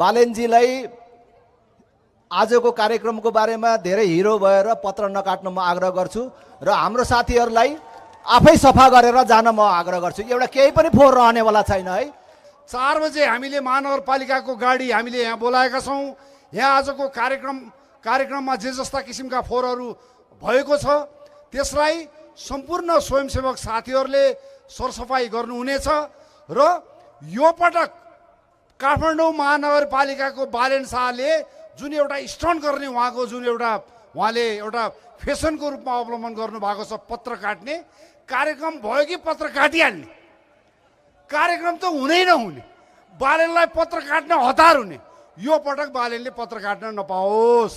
बालेनजीलाई आजको कार्यक्रमको बारेमा धेरै हिरो भएर पत्र नकाट्न म आग्रह गर्छु र हाम्रो साथीहरूलाई आफै सफा गरेर जान म आग्रह गर्छु। एउटा केही पनि फोहोर रहनेवाला छैन है। 4 बजे हामीले महानगरपालिकाको गाडी हामीले यहाँ बोलाएका छौँ। यहाँ आजको कार्यक्रममा जे जस्ता किसिमका फोहोरहरू भएको छ त्यसलाई सम्पूर्ण स्वयंसेवक साथीहरूले सरसफाई गर्नुहुनेछ र यो पटक काठमाडौँ महानगरपालिकाको बालेन शाहले जुन एउटा स्टन्ट गर्ने उहाँले एउटा फेसनको रूपमा अवलम्बन गर्नुभएको छ, पत्र काट्ने कार्यक्रम भयो कि पत्र काटिहाल्ने कार्यक्रम त हुनै नहुने, बालेनलाई पत्र काट्न हतार हुने। यो पटक बालेनले पत्र काट्न नपाओस्।